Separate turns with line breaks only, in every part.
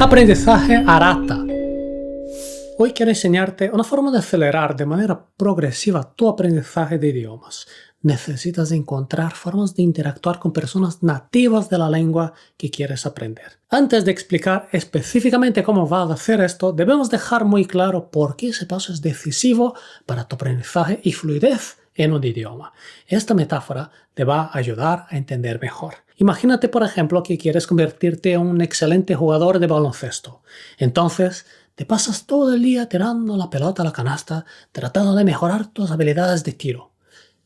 Aprendizaje Arata. Hoy quiero enseñarte una forma de acelerar de manera progresiva tu aprendizaje de idiomas. Necesitas encontrar formas de interactuar con personas nativas de la lengua que quieres aprender. Antes de explicar específicamente cómo vas a hacer esto, debemos dejar muy claro por qué ese paso es decisivo para tu aprendizaje y fluidez en un idioma. Esta metáfora te va a ayudar a entender mejor. Imagínate, por ejemplo, que quieres convertirte en un excelente jugador de baloncesto. Entonces, te pasas todo el día tirando la pelota a la canasta, tratando de mejorar tus habilidades de tiro.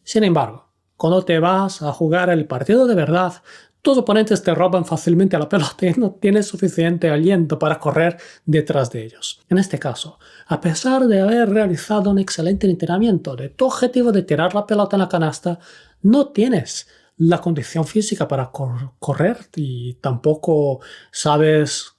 Sin embargo, cuando te vas a jugar el partido de verdad, tus oponentes te roban fácilmente la pelota y no tienes suficiente aliento para correr detrás de ellos. En este caso, a pesar de haber realizado un excelente entrenamiento de tu objetivo de tirar la pelota en la canasta, no tienes la condición física para correr y tampoco sabes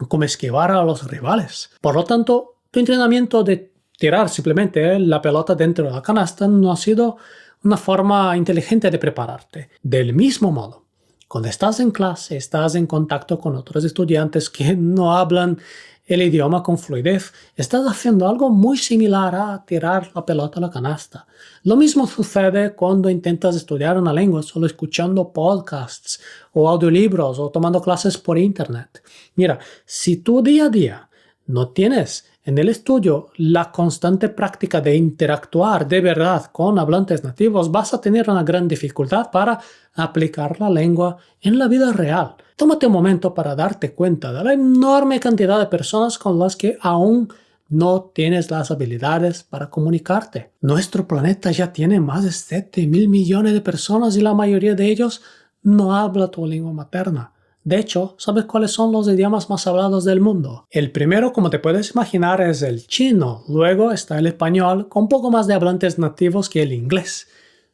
cómo esquivar a los rivales. Por lo tanto, tu entrenamiento de tirar simplemente la pelota dentro de la canasta no ha sido una forma inteligente de prepararte. Del mismo modo, cuando estás en clase, estás en contacto con otros estudiantes que no hablan el idioma con fluidez, estás haciendo algo muy similar a tirar la pelota a la canasta. Lo mismo sucede cuando intentas estudiar una lengua solo escuchando podcasts o audiolibros o tomando clases por internet. Mira, si tu día a día no tienes en el estudio la constante práctica de interactuar de verdad con hablantes nativos, vas a tener una gran dificultad para aplicar la lengua en la vida real. Tómate un momento para darte cuenta de la enorme cantidad de personas con las que aún no tienes las habilidades para comunicarte. Nuestro planeta ya tiene más de 7.000 millones de personas y la mayoría de ellos no habla tu lengua materna. De hecho, ¿sabes cuáles son los idiomas más hablados del mundo? El primero, como te puedes imaginar, es el chino. Luego está el español, con un poco más de hablantes nativos que el inglés.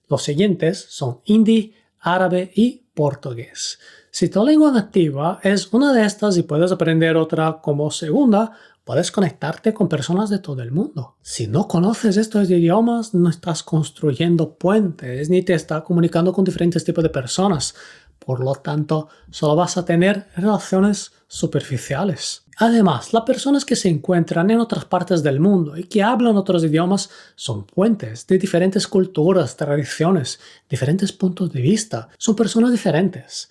Los siguientes son hindi, árabe y portugués. Si tu lengua nativa es una de estas y puedes aprender otra como segunda, puedes conectarte con personas de todo el mundo. Si no conoces estos idiomas, no estás construyendo puentes ni te estás comunicando con diferentes tipos de personas. Por lo tanto, solo vas a tener relaciones superficiales. Además, las personas que se encuentran en otras partes del mundo y que hablan otros idiomas son puentes de diferentes culturas, tradiciones, diferentes puntos de vista. Son personas diferentes.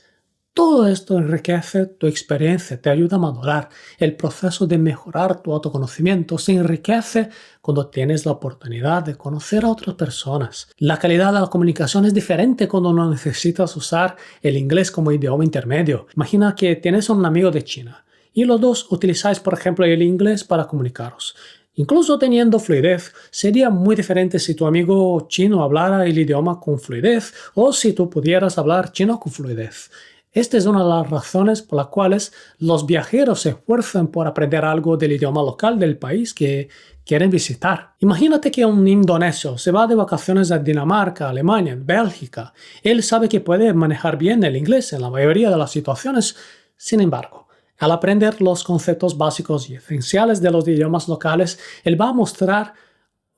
Todo esto enriquece tu experiencia, te ayuda a madurar. El proceso de mejorar tu autoconocimiento se enriquece cuando tienes la oportunidad de conocer a otras personas. La calidad de la comunicación es diferente cuando no necesitas usar el inglés como idioma intermedio. Imagina que tienes un amigo de China y los dos utilizáis, por ejemplo, el inglés para comunicaros. Incluso teniendo fluidez, sería muy diferente si tu amigo chino hablara el idioma con fluidez o si tú pudieras hablar chino con fluidez. Esta es una de las razones por las cuales los viajeros se esfuerzan por aprender algo del idioma local del país que quieren visitar. Imagínate que un indonesio se va de vacaciones a Dinamarca, Alemania, Bélgica. Él sabe que puede manejar bien el inglés en la mayoría de las situaciones. Sin embargo, al aprender los conceptos básicos y esenciales de los idiomas locales, él va a mostrar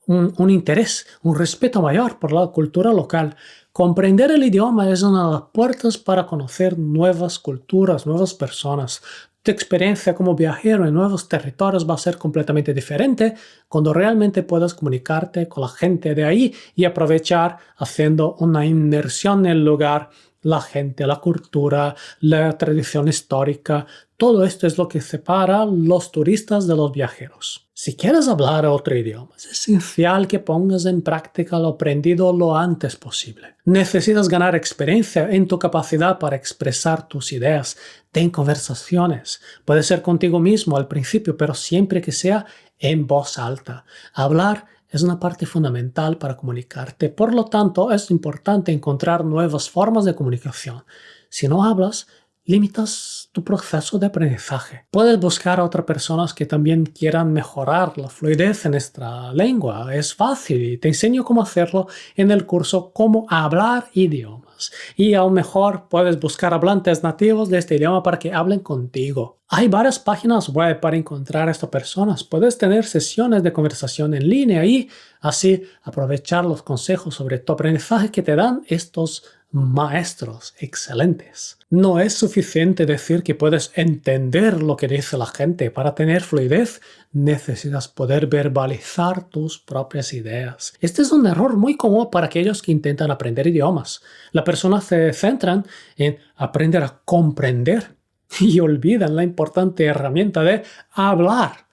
un interés, un respeto mayor por la cultura local. Comprender el idioma es una de las puertas para conocer nuevas culturas, nuevas personas. Tu experiencia como viajero en nuevos territorios va a ser completamente diferente cuando realmente puedas comunicarte con la gente de ahí y aprovechar haciendo una inmersión en el lugar, la gente, la cultura, la tradición histórica. Todo esto es lo que separa los turistas de los viajeros. Si quieres hablar otro idioma, es esencial que pongas en práctica lo aprendido lo antes posible. Necesitas ganar experiencia en tu capacidad para expresar tus ideas. Ten conversaciones. Puede ser contigo mismo al principio, pero siempre que sea en voz alta. Hablar es una parte fundamental para comunicarte. Por lo tanto, es importante encontrar nuevas formas de comunicación. Si no hablas, limitas tu proceso de aprendizaje. Puedes buscar a otras personas que también quieran mejorar la fluidez en nuestra lengua. Es fácil y te enseño cómo hacerlo en el curso Cómo hablar idiomas. Y aún mejor, puedes buscar hablantes nativos de este idioma para que hablen contigo. Hay varias páginas web para encontrar a estas personas. Puedes tener sesiones de conversación en línea y así aprovechar los consejos sobre tu aprendizaje que te dan estos maestros excelentes. No es suficiente decir que puedes entender lo que dice la gente. Para tener fluidez, necesitas poder verbalizar tus propias ideas. Este es un error muy común para aquellos que intentan aprender idiomas. Las personas se centran en aprender a comprender y olvidan la importante herramienta de hablar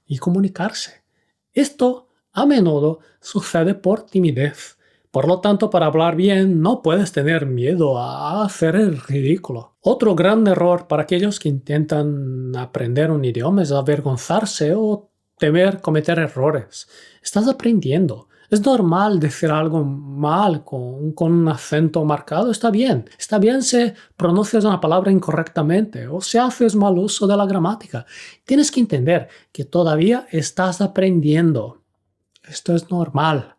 y comunicarse. Esto a menudo sucede por timidez. Por lo tanto, para hablar bien no puedes tener miedo a hacer el ridículo. Otro gran error para aquellos que intentan aprender un idioma es avergonzarse o temer cometer errores. Estás aprendiendo. Es normal decir algo mal con un acento marcado. Está bien. Está bien si pronuncias una palabra incorrectamente o si haces mal uso de la gramática. Tienes que entender que todavía estás aprendiendo. Esto es normal.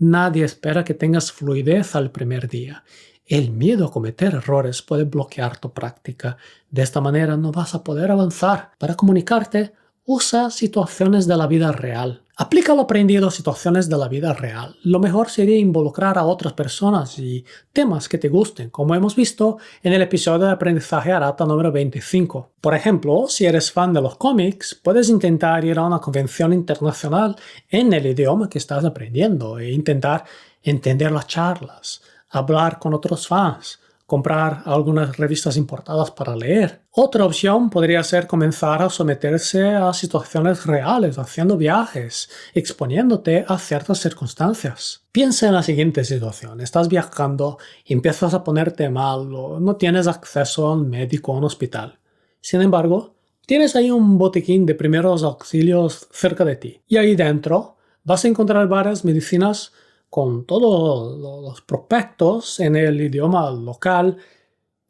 Nadie espera que tengas fluidez al primer día. El miedo a cometer errores puede bloquear tu práctica. De esta manera no vas a poder avanzar. Para comunicarte, usa situaciones de la vida real. Aplica lo aprendido a situaciones de la vida real. Lo mejor sería involucrar a otras personas y temas que te gusten, como hemos visto en el episodio de aprendizaje Arata número 25. Por ejemplo, si eres fan de los cómics, puedes intentar ir a una convención internacional en el idioma que estás aprendiendo e intentar entender las charlas, hablar con otros fans, comprar algunas revistas importadas para leer. Otra opción podría ser comenzar a someterse a situaciones reales, haciendo viajes, exponiéndote a ciertas circunstancias. Piensa en la siguiente situación. Estás viajando y empiezas a ponerte mal o no tienes acceso a un médico o a un hospital. Sin embargo, tienes ahí un botiquín de primeros auxilios cerca de ti. Y ahí dentro vas a encontrar varias medicinas con todos los prospectos en el idioma local,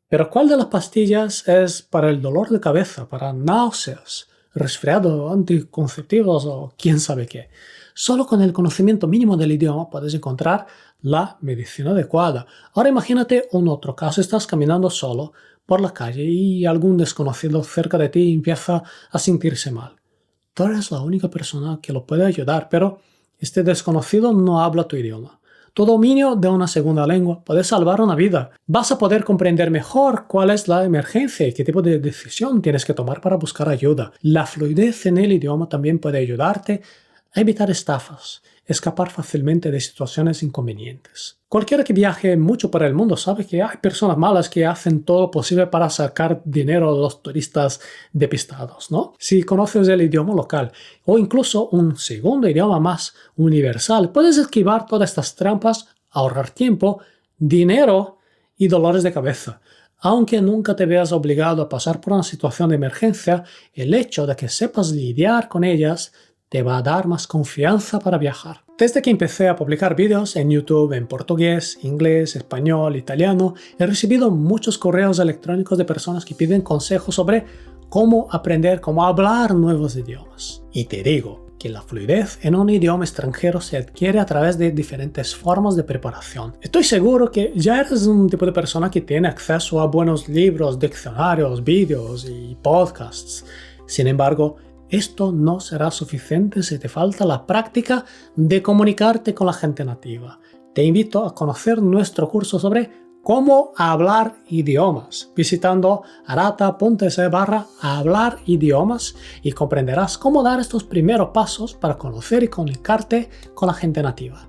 pero ¿cuál de las pastillas es para el dolor de cabeza, para náuseas, resfriado, anticonceptivos o quién sabe qué? Solo con el conocimiento mínimo del idioma puedes encontrar la medicina adecuada. Ahora imagínate un otro caso, estás caminando solo por la calle y algún desconocido cerca de ti empieza a sentirse mal. Tú eres la única persona que lo puede ayudar, pero este desconocido no habla tu idioma. Tu dominio de una segunda lengua puede salvar una vida. Vas a poder comprender mejor cuál es la emergencia y qué tipo de decisión tienes que tomar para buscar ayuda. La fluidez en el idioma también puede ayudarte a evitar estafas, escapar fácilmente de situaciones inconvenientes. Cualquiera que viaje mucho por el mundo sabe que hay personas malas que hacen todo lo posible para sacar dinero a los turistas despistados, ¿no? Si conoces el idioma local o incluso un segundo idioma más universal, puedes esquivar todas estas trampas, ahorrar tiempo, dinero y dolores de cabeza. Aunque nunca te veas obligado a pasar por una situación de emergencia, el hecho de que sepas lidiar con ellas te va a dar más confianza para viajar. Desde que empecé a publicar vídeos en YouTube en portugués, inglés, español, italiano, he recibido muchos correos electrónicos de personas que piden consejos sobre cómo aprender, cómo hablar nuevos idiomas. Y te digo que la fluidez en un idioma extranjero se adquiere a través de diferentes formas de preparación. Estoy seguro que ya eres un tipo de persona que tiene acceso a buenos libros, diccionarios, vídeos y podcasts. Sin embargo, esto no será suficiente si te falta la práctica de comunicarte con la gente nativa. Te invito a conocer nuestro curso sobre cómo hablar idiomas, visitando arata.es/hablar idiomas y comprenderás cómo dar estos primeros pasos para conocer y comunicarte con la gente nativa.